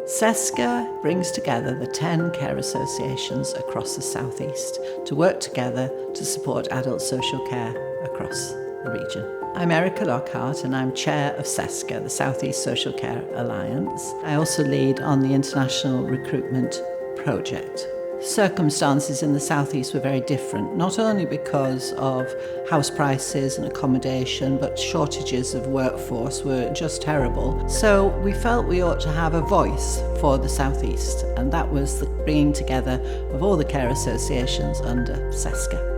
SESCA brings together the 10 care associations across the South East to work together to support adult social care across the region. I'm Erica Lockhart and I'm Chair of SESCA, the South East Social Care Alliance. I also lead on the International Recruitment Project. Circumstances in the South East were very different, not only because of house prices and accommodation, but shortages of workforce were just terrible. So we felt we ought to have a voice for the South East, and that was the bringing together of all the care associations under SESCA.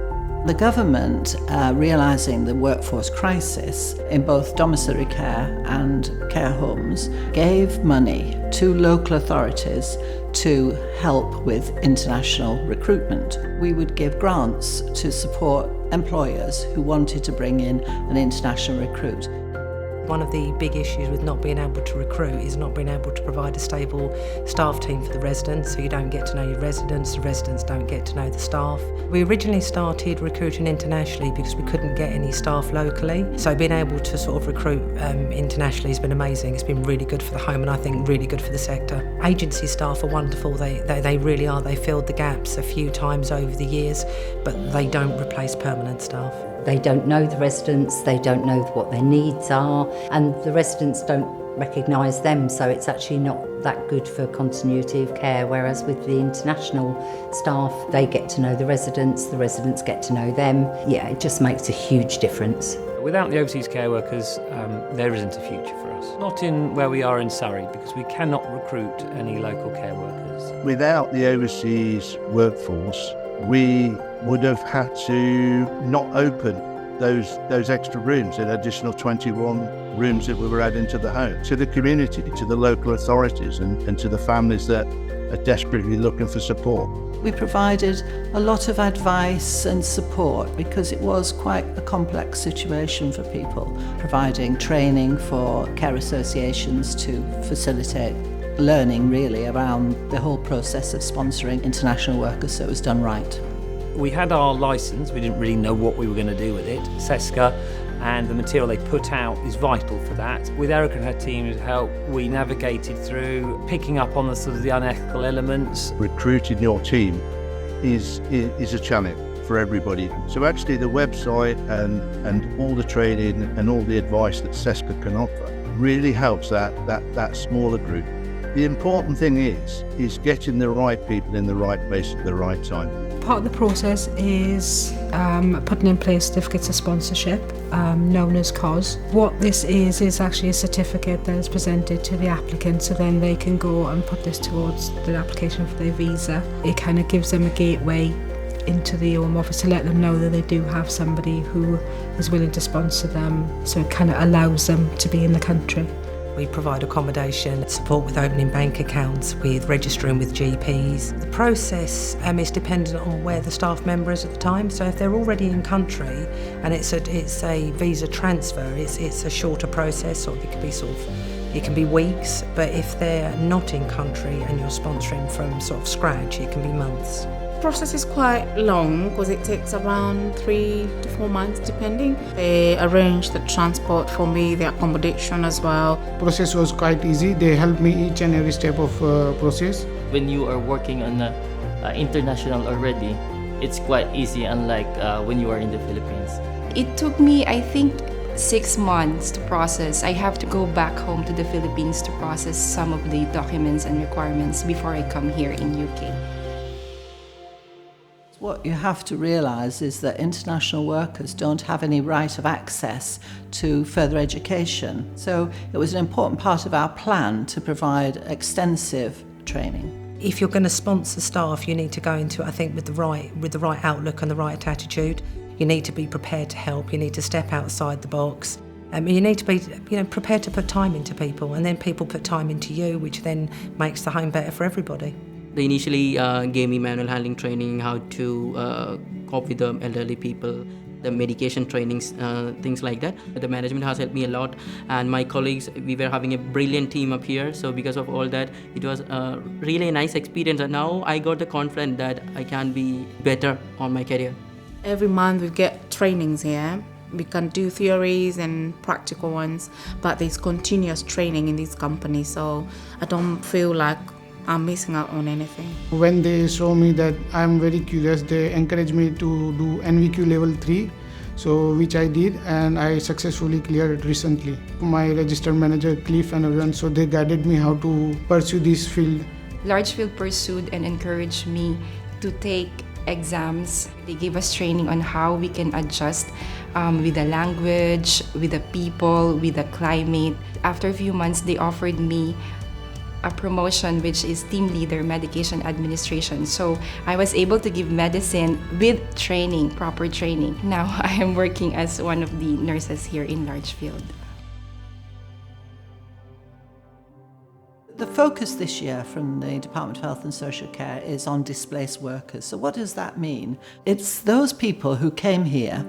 The government, realising the workforce crisis in both domiciliary care and care homes, gave money to local authorities to help with international recruitment. We would give grants to support employers who wanted to bring in an international recruit. One of the big issues with not being able to recruit is not being able to provide a stable staff team for the residents, so you don't get to know your residents, the residents don't get to know the staff. We originally started recruiting internationally because we couldn't get any staff locally, so being able to sort of recruit internationally has been amazing. It's been really good for the home and I think really good for the sector. Agency staff are wonderful, they really are. They filled the gaps a few times over the years, but they don't replace permanent staff. They don't know the residents, they don't know what their needs are, and the residents don't recognise them, so it's actually not that good for continuity of care, whereas with the international staff, they get to know the residents get to know them. Yeah, it just makes a huge difference. Without the overseas care workers, there isn't a future for us. Not in where we are in Surrey, because we cannot recruit any local care workers. Without the overseas workforce, we would have had to not open those extra rooms, an additional 21 rooms that we were adding to the home, to the community, to the local authorities and to the families that are desperately looking for support. We provided a lot of advice and support because it was quite a complex situation for people, providing training for care associations to facilitate learning really around the whole process of sponsoring international workers so it was done right. We had our licence, we didn't really know what we were going to do with it. SESCA and the material they put out is vital for that. With Erica and her team's help, we navigated through picking up on the sort of the unethical elements. Recruiting your team is a challenge for everybody. So actually the website and all the training and all the advice that SESCA can offer really helps that smaller group. The important thing is getting the right people in the right place at the right time. Part of the process is putting in place certificates of sponsorship, known as COS. What this is actually a certificate that is presented to the applicant, so then they can go and put this towards the application for their visa. It kind of gives them a gateway into the Home Office to let them know that they do have somebody who is willing to sponsor them, so it kind of allows them to be in the country. We provide accommodation, support with opening bank accounts, with registering with GPs. The process is dependent on where the staff member is at the time. So if they're already in country and it's a visa transfer, it's a shorter process, or it can be weeks. But if they're not in country and you're sponsoring from sort of scratch, it can be months. The process is quite long because it takes around 3 to 4 months depending. They arrange the transport for me, the accommodation as well. Process was quite easy. They helped me each and every step of process. When you are working on international already, it's quite easy, unlike when you are in the Philippines. It took me, I think, 6 months to process. I have to go back home to the Philippines to process some of the documents and requirements before I come here in UK. What you have to realise is that international workers don't have any right of access to further education. So it was an important part of our plan to provide extensive training. If you're going to sponsor staff, you need to go into it, I think, with the right outlook and the right attitude. You need to be prepared to help. You need to step outside the box. You need to be, prepared to put time into people, and then people put time into you, which then makes the home better for everybody. They initially gave me manual handling training, how to cope with the elderly people, the medication trainings, things like that. The management has helped me a lot, and my colleagues, we were having a brilliant team up here. So because of all that, it was really a nice experience, and now I got the confidence that I can be better on my career. Every month we get trainings here. We can do theories and practical ones, but there's continuous training in these companies, so I don't feel like I'm missing out on anything. When they saw me that I'm very curious, they encouraged me to do NVQ level 3, so which I did, and I successfully cleared it recently. My registered manager Cliff and everyone, so they guided me how to pursue this field. Largefield pursued and encouraged me to take exams. They gave us training on how we can adjust with the language, with the people, with the climate. After a few months, they offered me a promotion, which is team leader medication administration. So I was able to give medicine with training, proper training. Now I am working as one of the nurses here in Largefield. The focus this year from the Department of Health and Social Care is on displaced workers. So what does that mean? It's those people who came here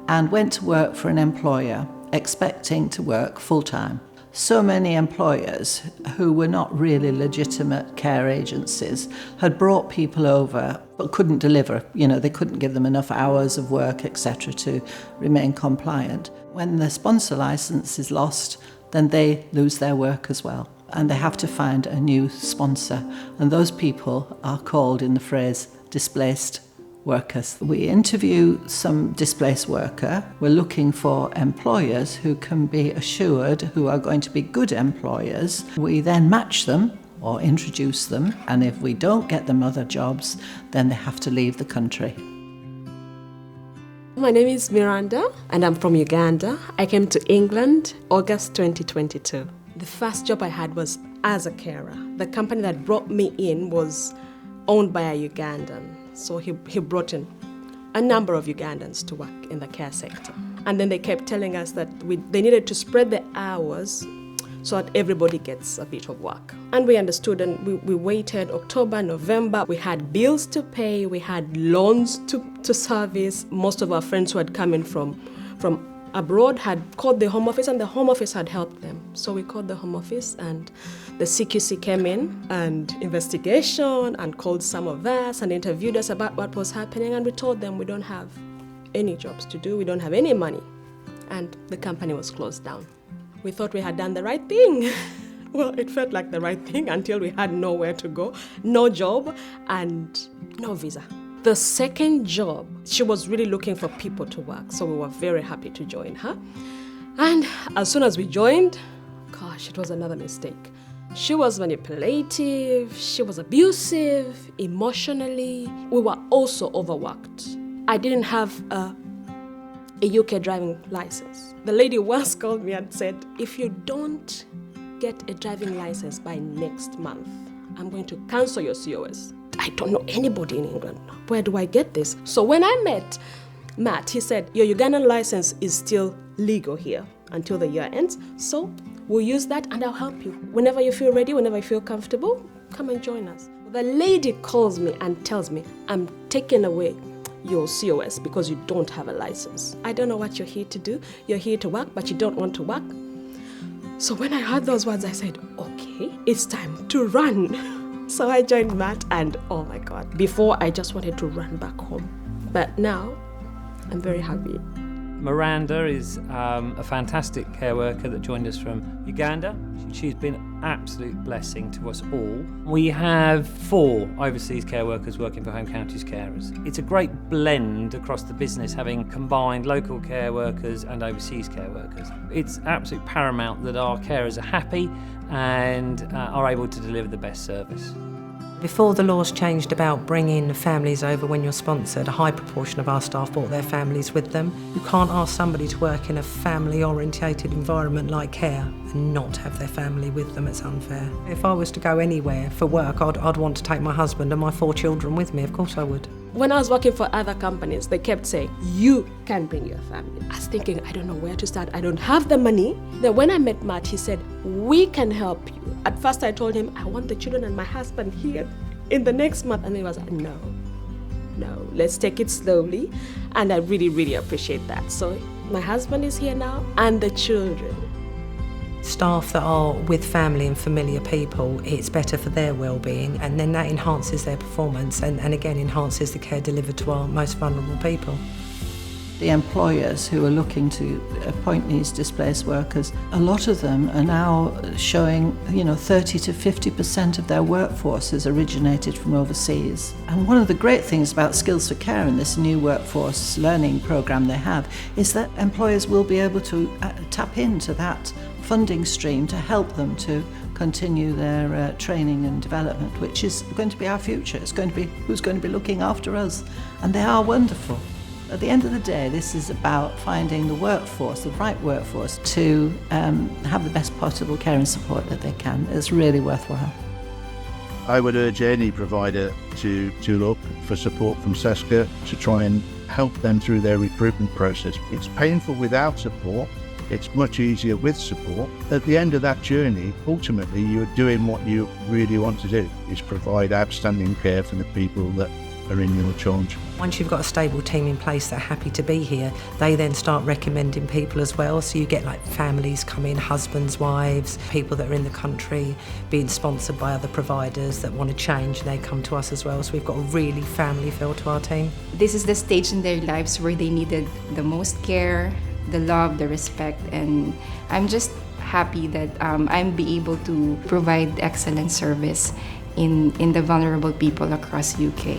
and went to work for an employer expecting to work full-time. So many employers who were not really legitimate care agencies had brought people over but couldn't deliver. They couldn't give them enough hours of work, etc., to remain compliant. When the sponsor license is lost, then they lose their work as well. And they have to find a new sponsor. And those people are called, in the phrase, displaced workers. We interview some displaced worker. We're looking for employers who can be assured who are going to be good employers. We then match them or introduce them. And if we don't get them other jobs, then they have to leave the country. My name is Miranda and I'm from Uganda. I came to England August 2022. The first job I had was as a carer. The company that brought me in was owned by a Ugandan. So he brought in a number of Ugandans to work in the care sector. And then they kept telling us that they needed to spread the hours so that everybody gets a bit of work. And we understood, and we waited October, November. We had bills to pay, we had loans to service. Most of our friends who had come in from abroad had called the Home Office, and the Home Office had helped them. So we called the Home Office, and the CQC came in and investigation and called some of us and interviewed us about what was happening, and we told them we don't have any jobs to do, we don't have any money, and the company was closed down. We thought we had done the right thing. Well, it felt like the right thing until we had nowhere to go, no job, and no visa. The second job, she was really looking for people to work, so we were very happy to join her. And as soon as we joined, gosh, it was another mistake. She was manipulative, she was abusive, emotionally. We were also overworked. I didn't have a UK driving license. The lady once called me and said, if you don't get a driving license by next month, I'm going to cancel your COS. I don't know anybody in England. Where do I get this? So when I met Matt, he said, your Ugandan license is still legal here until the year ends. So we'll use that and I'll help you. Whenever you feel ready, whenever you feel comfortable, come and join us. The lady calls me and tells me, I'm taking away your COS because you don't have a license. I don't know what you're here to do. You're here to work, but you don't want to work. So when I heard those words, I said, okay, it's time to run. So I joined Matt, and oh my God, before I just wanted to run back home. But now I'm very happy. Miranda is a fantastic care worker that joined us from Uganda. She's been an absolute blessing to us all. We have 4 overseas care workers working for Home Counties Carers. It's a great blend across the business, having combined local care workers and overseas care workers. It's absolutely paramount that our carers are happy and are able to deliver the best service. Before the laws changed about bringing families over when you're sponsored, a high proportion of our staff brought their families with them. You can't ask somebody to work in a family-orientated environment like care and not have their family with them. It's unfair. If I was to go anywhere for work, I'd want to take my husband and my 4 children with me. Of course I would. When I was working for other companies, they kept saying, you can bring your family. I was thinking, I don't know where to start. I don't have the money. Then when I met Matt, he said, we can help you. At first I told him, I want the children and my husband here in the next month. And then he was like, no, let's take it slowly. And I really, really appreciate that. So my husband is here now and the children. Staff that are with family and familiar people, it's better for their well-being, and then that enhances their performance and again enhances the care delivered to our most vulnerable people. The employers who are looking to appoint these displaced workers, a lot of them are now showing, 30 to 50% of their workforce has originated from overseas. And one of the great things about Skills for Care and this new workforce learning program they have is that employers will be able to tap into that funding stream to help them to continue their training and development, which is going to be our future. It's going to be who's going to be looking after us. And they are wonderful. At the end of the day, this is about finding the workforce, the right workforce, to have the best possible care and support that they can. It's really worthwhile. I would urge any provider to look for support from SESCA to try and help them through their recruitment process. It's painful without support. It's much easier with support. At the end of that journey, ultimately, you're doing what you really want to do, is provide outstanding care for the people that are in your charge. Once you've got a stable team in place that are happy to be here, they then start recommending people as well. So you get like families come in, husbands, wives, people that are in the country being sponsored by other providers that want to change, and they come to us as well. So we've got a really family feel to our team. This is the stage in their lives where they needed the most care, the love, the respect, and I'm just happy that I'm be able to provide excellent service in the vulnerable people across UK.